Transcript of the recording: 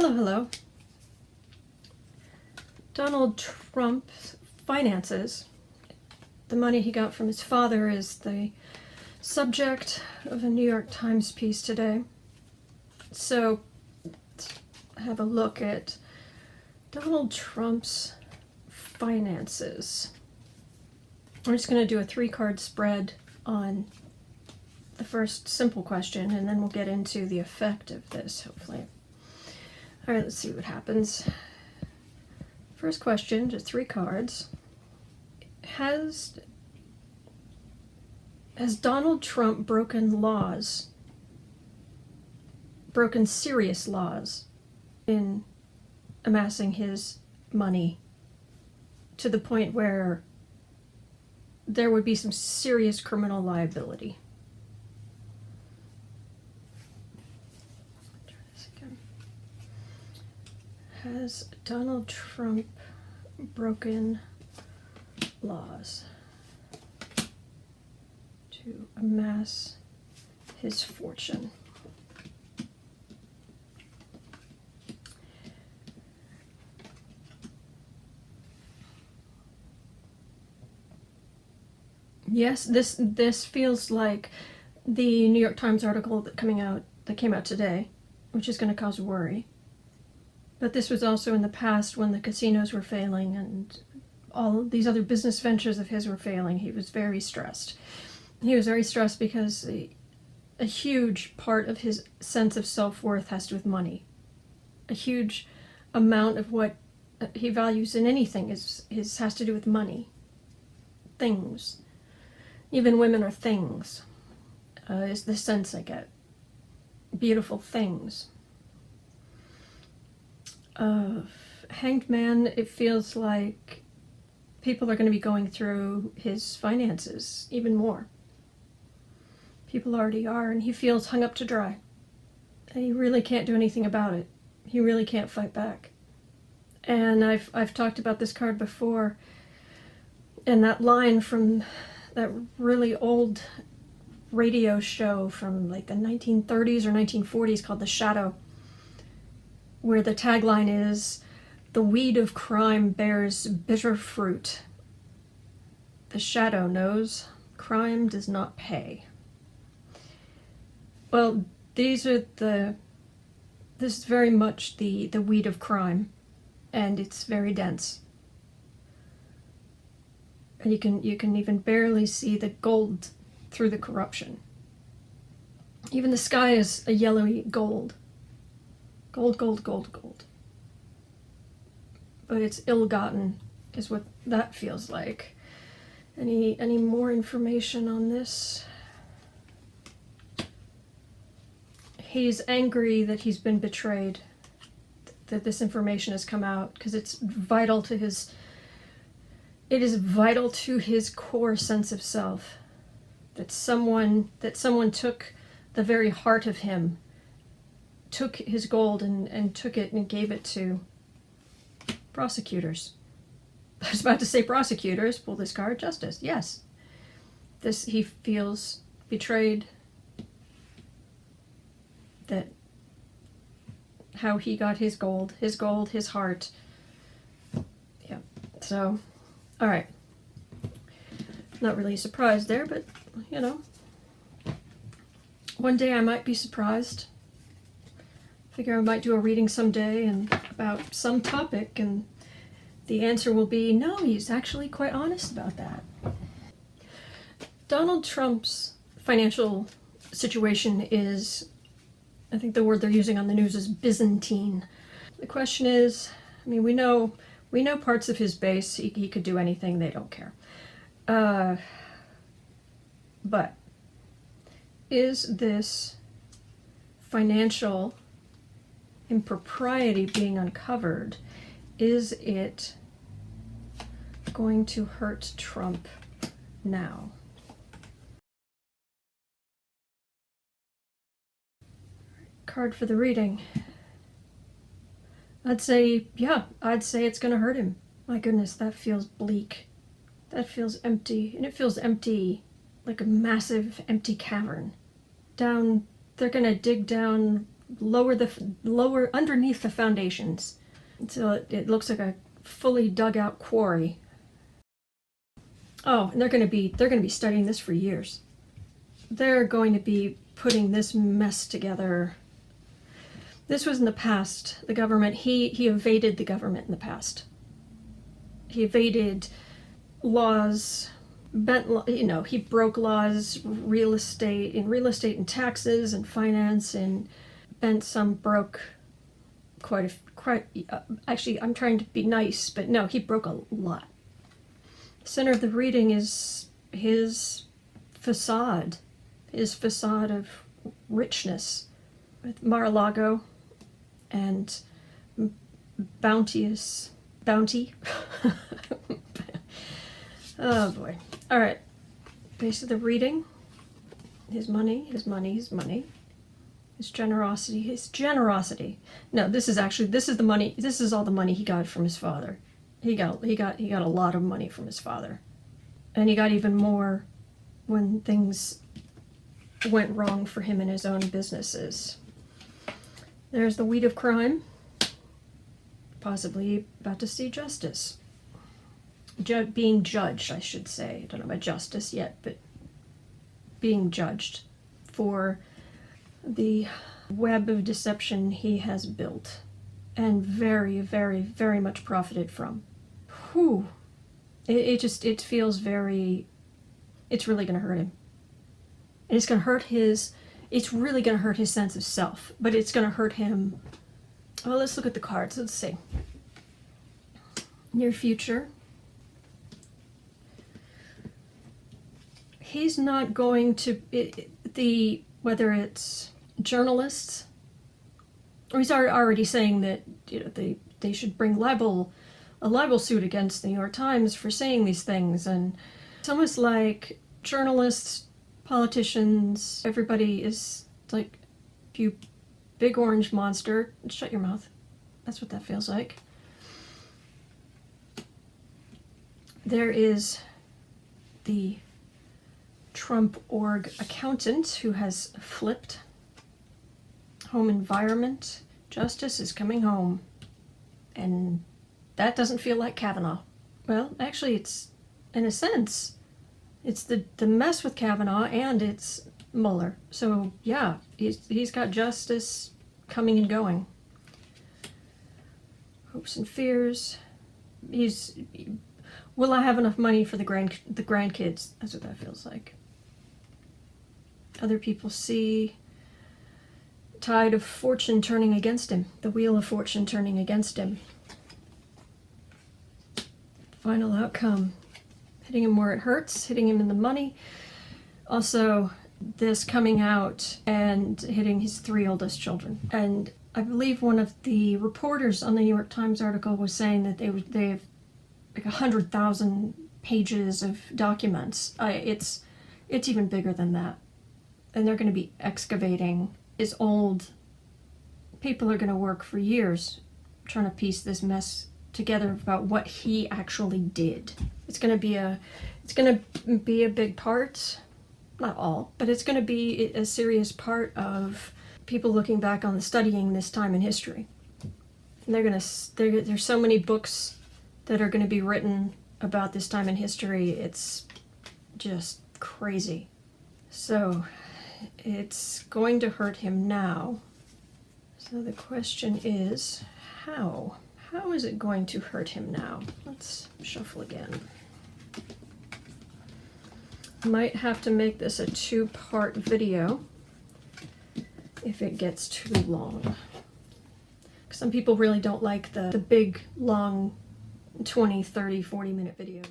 Hello, hello. Donald Trump's finances, the money he got from his father, is the subject of a New York Times piece today. So, let's have a look at Donald Trump's finances. I'm just going to do a 3-card spread on the first simple question, and then we'll get into the effect of this, hopefully. All right, let's see what happens. First question, just 3 cards. Has Donald Trump broken laws, broken serious laws in amassing his money to the point where there would be some serious criminal liability? Try this again. Has Donald Trump broken laws to amass his fortune? Yes, this feels like the New York Times article that came out today, which is going to cause worry. But this was also in the past when the casinos were failing and all of these other business ventures of his were failing. He was very stressed. He was very stressed because a huge part of his sense of self-worth has to do with money. A huge amount of what he values in anything has to do with money. Things. Even women are things, is the sense I get. Beautiful things. Hanged Man, it feels like people are going to be going through his finances even more. People already are, and he feels hung up to dry. And he really can't do anything about it. He really can't fight back. And I've talked about this card before, and that line from that really old radio show from like the 1930s or 1940s called The Shadow, where the tagline is, "The weed of crime bears bitter fruit. The shadow knows crime does not pay." Well, this is very much the weed of crime, and it's very dense. And you can even barely see the gold through the corruption. Even the sky is a yellowy gold. Gold, gold, gold, gold. But it's ill-gotten, is what that feels like. Any more information on this? He's angry that he's been betrayed, that this information has come out, because it's vital to his... It is vital to his core sense of self that someone took the very heart of him, took his gold and took it and gave it to prosecutors. I was about to say prosecutors, pull this card, justice, yes. He feels betrayed, that how he got his gold, his heart. Yeah, so, all right. Not really surprised there, but, you know, one day I might be surprised. Figure I might do a reading someday and about some topic, and the answer will be, no, he's actually quite honest about that. Donald Trump's financial situation is, I think the word they're using on the news is Byzantine. The question is, I mean, we know parts of his base, he could do anything, they don't care. But is this financial impropriety being uncovered, is it going to hurt Trump now? Card for the reading. I'd say it's gonna hurt him. My goodness, that feels bleak. That feels empty, and it feels empty like a massive empty cavern. They're gonna dig down lower underneath the foundations until it looks like a fully dug out quarry. Oh, and they're going to be studying this for years. They're going to be putting this mess together. This was in the past. The government, he evaded the government in the past. He evaded laws, he broke laws, real estate and taxes and finance, and bent some broke actually, I'm trying to be nice, but no, he broke a lot. Center of the reading is his facade of richness with Mar-a-Lago and bounty. Oh boy. All right. Base of the reading. His money. His generosity. No, this is the money. This is all the money he got from his father. He got a lot of money from his father. And he got even more when things went wrong for him in his own businesses. There's the weed of crime. Possibly about to see justice. Being judged, I should say. I don't know about justice yet, but being judged for the web of deception he has built and very, very, very much profited from. Whew. It feels very, it's really going to hurt him. And it's really going to hurt his sense of self, but it's going to hurt him. Well, let's look at the cards. Let's see. Near future. He's not going to, whether it's journalists, or he's already saying that they should bring a libel suit against the New York Times for saying these things, and it's almost like journalists, politicians, everybody is like, you big orange monster, shut your mouth. That's what that feels like. There is the Trump org accountant who has flipped. Home environment. Justice is coming home. And that doesn't feel like Kavanaugh. Well, actually, it's, in a sense, it's the mess with Kavanaugh and it's Mueller. So, yeah, he's got justice coming and going. Hopes and fears. Will I have enough money for the grandkids? That's what that feels like. Other people see tide of fortune turning against him. The wheel of fortune turning against him. Final outcome. Hitting him where it hurts, hitting him in the money. Also, this coming out and hitting his 3 oldest children. And I believe one of the reporters on the New York Times article was saying that they have like 100,000 pages of documents. It's even bigger than that. And they're going to be excavating his old. People are going to work for years trying to piece this mess together about what he actually did. It's going to be a big part, not all, but it's going to be a serious part of people looking back on studying this time in history. And there's so many books that are going to be written about this time in history. It's just crazy. So it's going to hurt him now. So the question is, how? How is it going to hurt him now? Let's shuffle again. Might have to make this a 2-part video if it gets too long. Some people really don't like the big, long 20, 30, 40-minute videos.